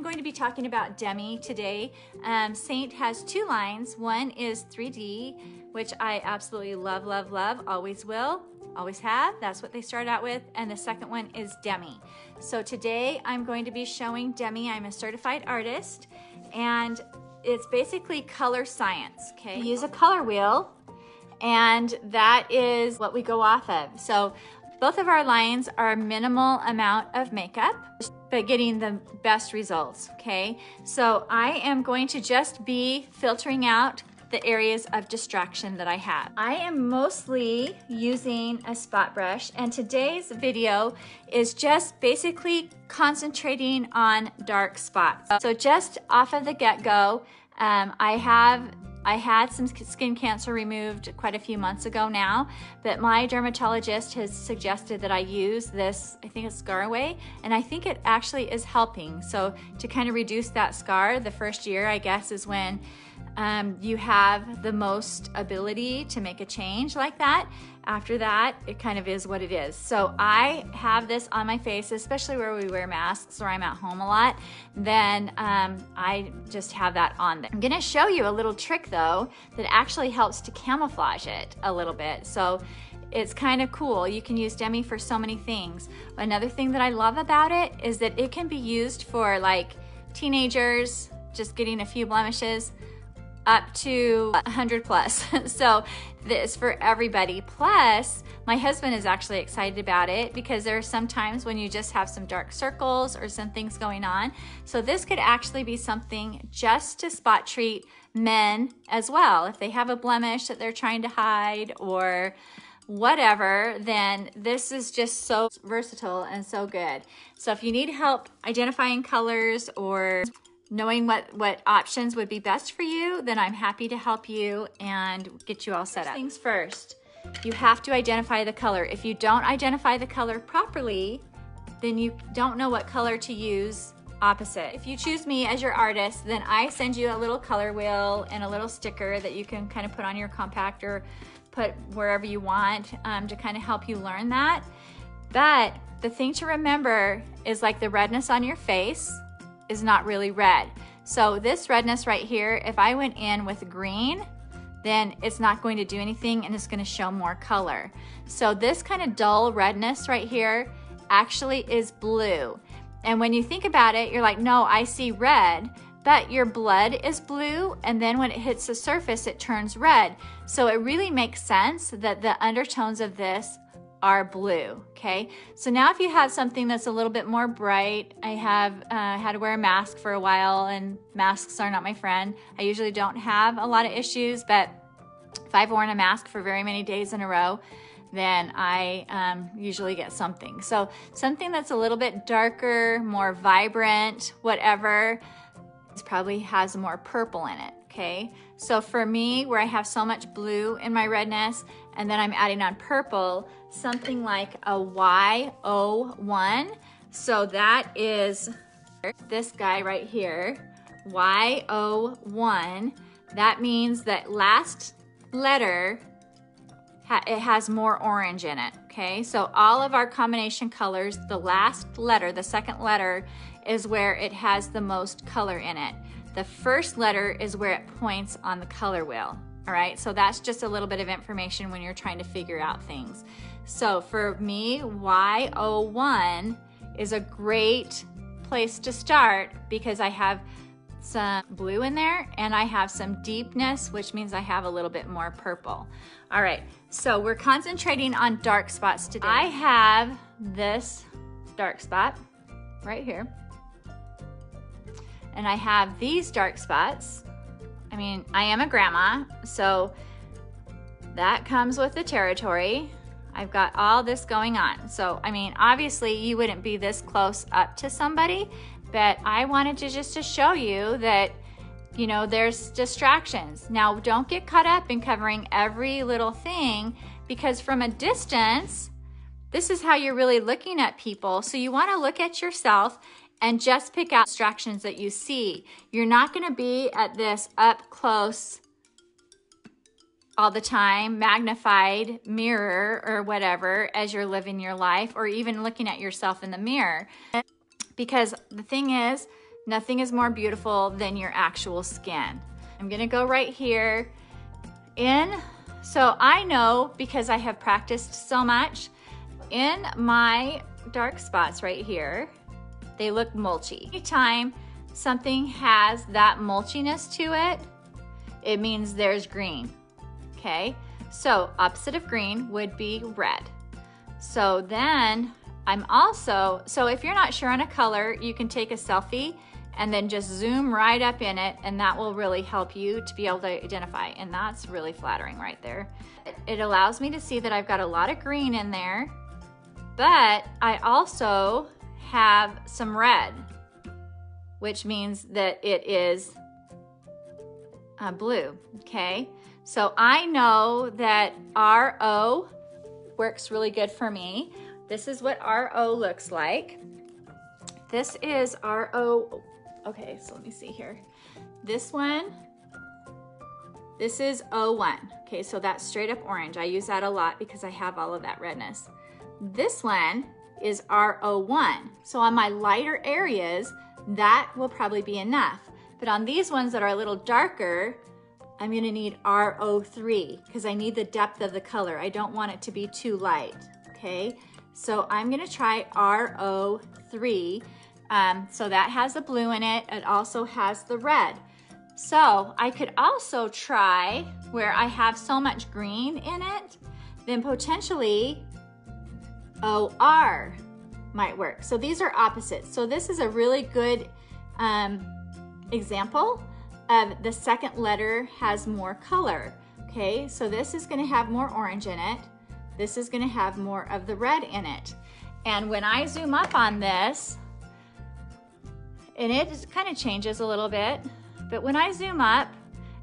going to be talking about Demi today. Saint has two lines. One is 3D, which I absolutely love, love, love, always will, always have. That's what they started out with. And the second one is Demi. So today I'm going to be showing Demi. I'm a certified artist, and it's basically color science, okay? We use a color wheel, and that is what we go off of. So both of our lines are minimal amount of makeup, but getting the best results, okay? So I am going to just be filtering out the areas of distraction that I have. I am mostly using a spot brush, and today's video is just basically concentrating on dark spots. So just off of the get-go, I had some skin cancer removed quite a few months ago now, but my dermatologist has suggested that I use this, I think it's ScarAway, and I think it actually is helping. So to kind of reduce that scar, the first year, I guess, is when you have the most ability to make a change like that. After that, it kind of is what it is. So I have this on my face, especially where we wear masks or I'm at home a lot, then I just have that on there. I'm gonna show you a little trick though that actually helps to camouflage it a little bit. So it's kind of cool. You can use Demi for so many things. Another thing that I love about it is that it can be used for like teenagers, just getting a few blemishes, up to 100 plus. So this for everybody. Plus, my husband is actually excited about it because there are some times when you just have some dark circles or some things going on. So this could actually be something just to spot treat men as well. If they have a blemish that they're trying to hide or whatever, then this is just so versatile and so good. So if you need help identifying colors or knowing what options would be best for you, then I'm happy to help you and get you all set up. First things first, you have to identify the color. If you don't identify the color properly, then you don't know what color to use opposite. If you choose me as your artist, then I send you a little color wheel and a little sticker that you can kind of put on your compact or put wherever you want to kind of help you learn that. But the thing to remember is like the redness on your face is not really red. So this redness right here, if I went in with green, then it's not going to do anything and it's going to show more color. So this kind of dull redness right here actually is blue. And when you think about it, you're like, no, I see red, but your blood is blue, and then when it hits the surface, it turns red. So it really makes sense that the undertones of this are blue, okay? So now if you have something that's a little bit more bright, I have had to wear a mask for a while, and masks are not my friend. I usually don't have a lot of issues, but if I've worn a mask for very many days in a row, then I usually get something. So something that's a little bit darker, more vibrant, whatever, this probably has more purple in it, okay? So for me, where I have so much blue in my redness, and then I'm adding on purple, something like a Y01. So that is this guy right here, Y01. That means that last letter, it has more orange in it, okay? So all of our combination colors, the last letter, the second letter, is where it has the most color in it. The first letter is where it points on the color wheel, all right? So that's just a little bit of information when you're trying to figure out things. So for me, Y01 is a great place to start because I have some blue in there and I have some deepness, which means I have a little bit more purple. All right, so we're concentrating on dark spots today. I have this dark spot right here. And I have these dark spots. I mean, I am a grandma, so that comes with the territory. I've got all this going on. So, I mean, obviously you wouldn't be this close up to somebody, but I wanted to just to show you that, you know, there's distractions. Now, don't get caught up in covering every little thing, because from a distance, this is how you're really looking at people. So you want to look at yourself and just pick out distractions that you see. You're not gonna be at this up close all the time, magnified mirror or whatever as you're living your life, or even looking at yourself in the mirror. Because the thing is, Nothing is more beautiful than your actual skin. I'm gonna go right here in, so I know because I have practiced so much, in my dark spots right here, they look mulchy. Anytime something has that mulchiness to it, it means there's green, okay? So opposite of green would be red. So then I'm also, so if you're not sure on a color, you can take a selfie and then just zoom right up in it, and that will really help you to be able to identify, and that's really flattering right there. It allows me to see that I've got a lot of green in there, but I also have some red, which means that it is blue, okay? So I know that RO works really good for me. This is what RO looks like. This is RO, okay, so let me see here. This one, this is O1. Okay, so that's straight up orange. I use that a lot because I have all of that redness. This one is RO1. So on my lighter areas, that will probably be enough. But on these ones that are a little darker, I'm gonna need RO3 because I need the depth of the color. I don't want it to be too light, okay? So I'm gonna try RO3. So that has the blue in it. It also has the red. So I could also try where I have so much green in it, then potentially OR might work. So these are opposites. So this is a really good example of the second letter has more color. Okay, so this is gonna have more orange in it. This is gonna have more of the red in it. And when I zoom up on this, and it kind of changes a little bit, but when I zoom up,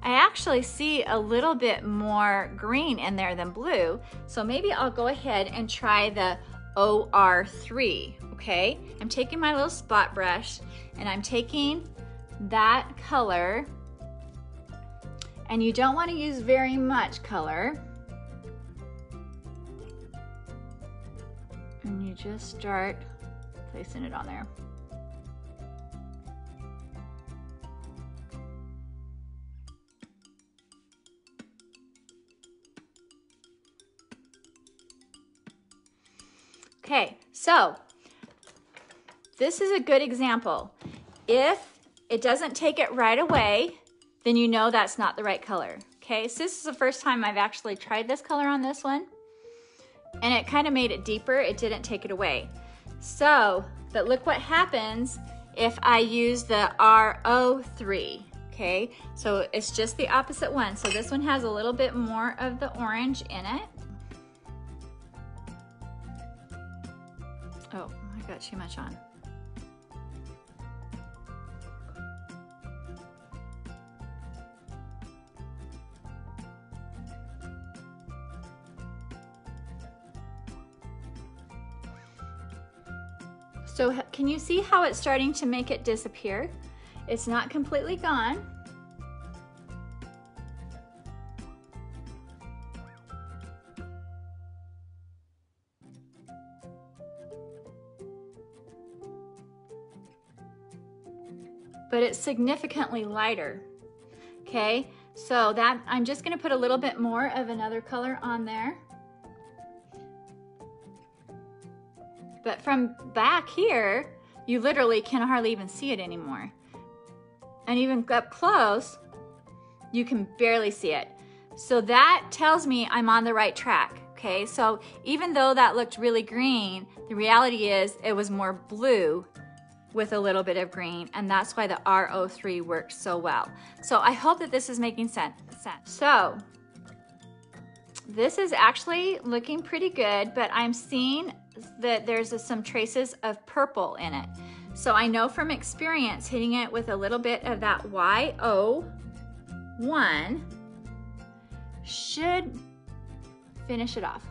I actually see a little bit more green in there than blue. So maybe I'll go ahead and try the OR3, okay? I'm taking my little spot brush and I'm taking that color, and you don't want to use very much color. And you just start placing it on there. Okay, so this is a good example. If it doesn't take it right away, then you know that's not the right color. Okay, so this is the first time I've actually tried this color on this one, and it kind of made it deeper. It didn't take it away. So, but look what happens if I use the RO3. Okay, so it's just the opposite one. So this one has a little bit more of the orange in it. Oh, I got too much on. So can you see how it's starting to make it disappear? It's not completely gone. But it's significantly lighter, okay? So that, I'm just gonna put a little bit more of another color on there. But from back here, you literally can hardly even see it anymore. And even up close, you can barely see it. So that tells me I'm on the right track, okay? So even though that looked really green, the reality is it was more blue with a little bit of green, and that's why the RO3 works so well. So I hope that this is making sense. So this is actually looking pretty good, but I'm seeing that there's some traces of purple in it. So I know from experience hitting it with a little bit of that YO1 should finish it off.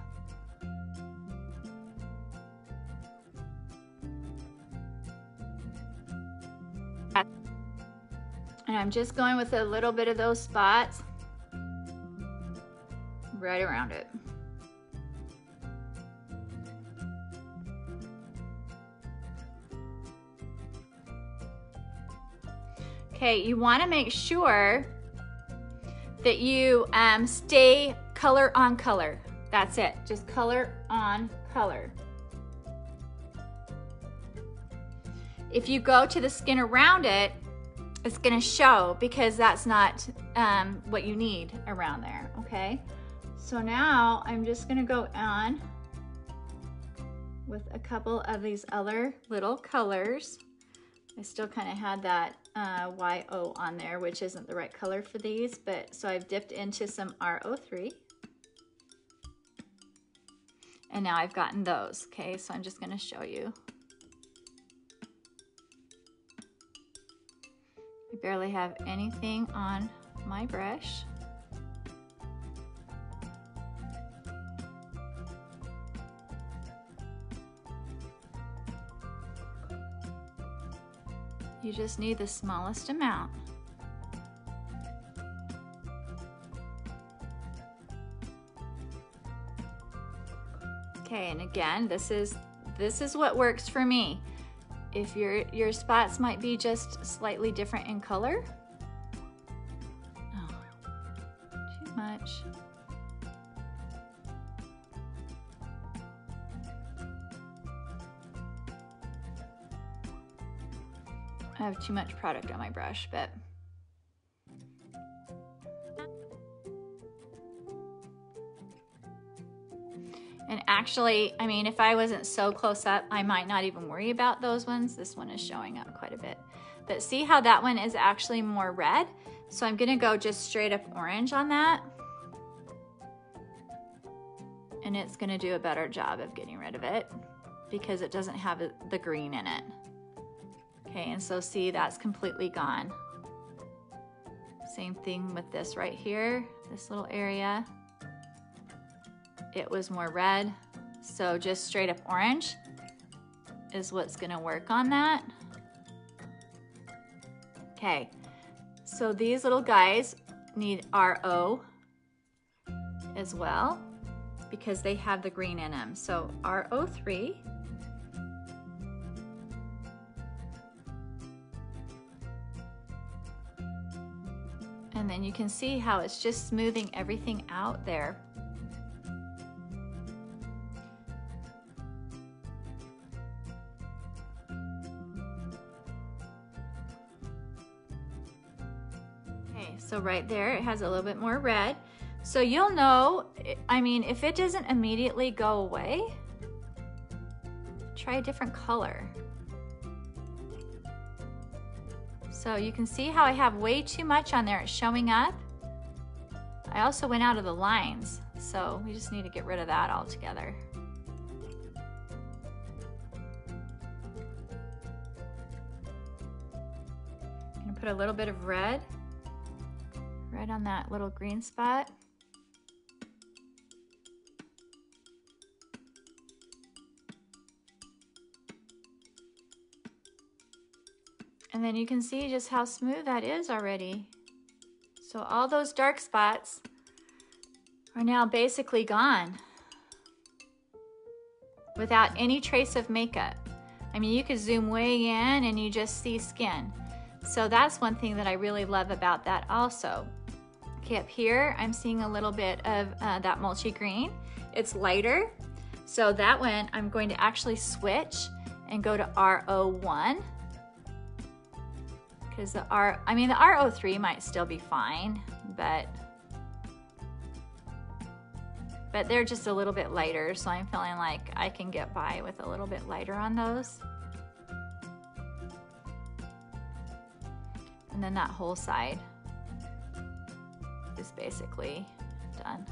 And I'm just going with a little bit of those spots right around it. Okay, you wanna make sure that you stay color on color. That's it, just color on color. If you go to the skin around it, it's gonna show because that's not what you need around there, okay? So now I'm just gonna go on with a couple of these other little colors. I still kind of had that YO on there, which isn't the right color for these, but so I've dipped into some R03. And now I've gotten those, okay? So I'm just gonna show you. I barely have anything on my brush. You just need the smallest amount. Okay, and again, this is what works for me. If your spots might be just slightly different in color. Oh, too much. I have too much product on my brush, but and actually, I mean, if I wasn't so close up, I might not even worry about those ones. This one is showing up quite a bit. But see how that one is actually more red? So I'm gonna go just straight up orange on that. And it's gonna do a better job of getting rid of it because it doesn't have the green in it. Okay, and so see, that's completely gone. Same thing with this right here, this little area. It was more red, so just straight up orange is what's gonna work on that. Okay, so these little guys need RO as well because they have the green in them. So RO3. And then you can see how it's just smoothing everything out there. Okay, so right there, it has a little bit more red. So you'll know, I mean, if it doesn't immediately go away, try a different color. So you can see how I have way too much on there. It's showing up. I also went out of the lines, so we just need to get rid of that altogether. I'm gonna put a little bit of red right on that little green spot. And then you can see just how smooth that is already. So all those dark spots are now basically gone without any trace of makeup. I mean, you could zoom way in and you just see skin. So that's one thing that I really love about that also. Okay, up here, I'm seeing a little bit of that mulchy green. It's lighter. So that one, I'm going to actually switch and go to RO1. Because the RO3 might still be fine, but they're just a little bit lighter, so I'm feeling like I can get by with a little bit lighter on those. And then that whole side is basically done.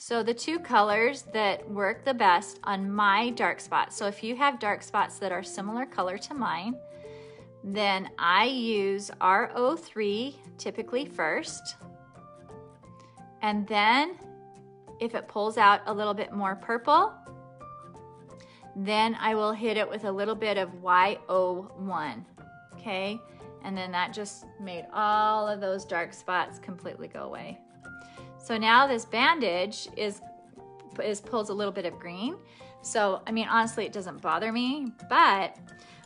So the two colors that work the best on my dark spots, so if you have dark spots that are similar color to mine, then I use RO3 typically first. And then if it pulls out a little bit more purple, then I will hit it with a little bit of YO1, okay? And then that just made all of those dark spots completely go away. So now this bandage pulls a little bit of green. So, I mean, honestly, it doesn't bother me, but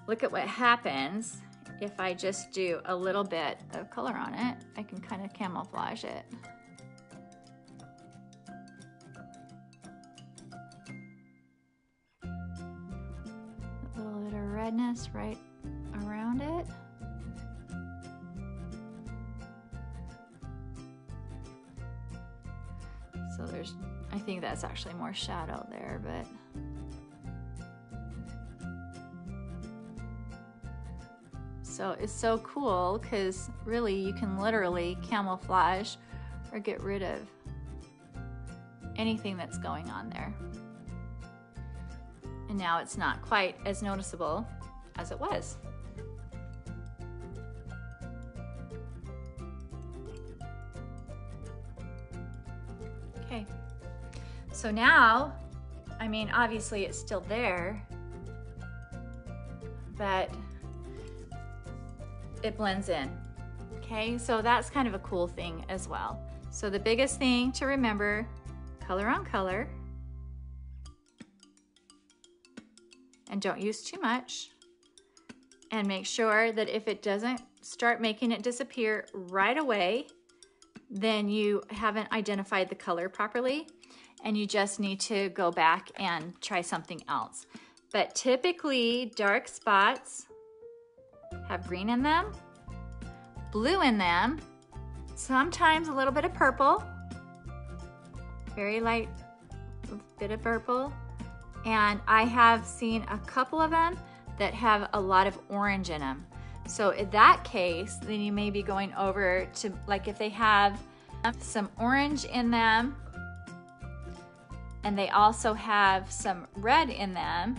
look at what happens if I just do a little bit of color on it. I can kind of camouflage it. A little bit of redness right around it. So there's, I think that's actually more shadow there, but. So it's so cool because really you can literally camouflage or get rid of anything that's going on there. And now it's not quite as noticeable as it was. Okay, so now, I mean, obviously it's still there, but it blends in. Okay, so that's kind of a cool thing as well. So the biggest thing to remember, color on color, and don't use too much, and make sure that if it doesn't start making it disappear right away, then you haven't identified the color properly and you just need to go back and try something else. But typically dark spots have green in them, blue in them, sometimes a little bit of purple, very light bit of purple, and I have seen a couple of them that have a lot of orange in them. So in that case, then you may be going over to, like if they have some orange in them and they also have some red in them,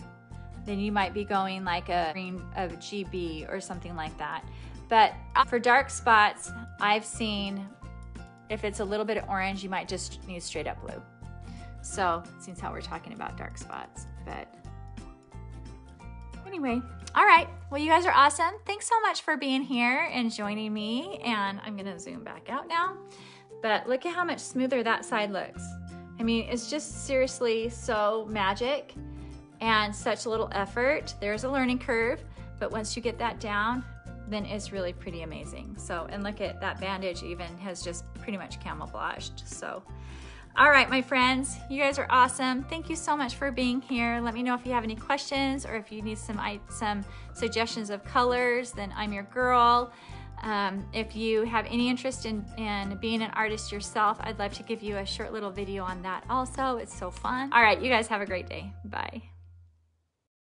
then you might be going like a green of GB or something like that. But for dark spots, I've seen if it's a little bit of orange, you might just need straight up blue. So since how we're talking about dark spots, but anyway, all right. Well, you guys are awesome. Thanks so much for being here and joining me. And I'm gonna zoom back out now, but look at how much smoother that side looks. I mean, it's just seriously so magic and such little effort. There's a learning curve, but once you get that down, then it's really pretty amazing. So, and look at that bandage even has just pretty much camouflaged. So, all right, my friends, you guys are awesome. Thank you so much for being here. Let me know if you have any questions or if you need some suggestions of colors, then I'm your girl. If you have any interest in being an artist yourself, I'd love to give you a short little video on that also. It's so fun. All right, you guys have a great day. Bye.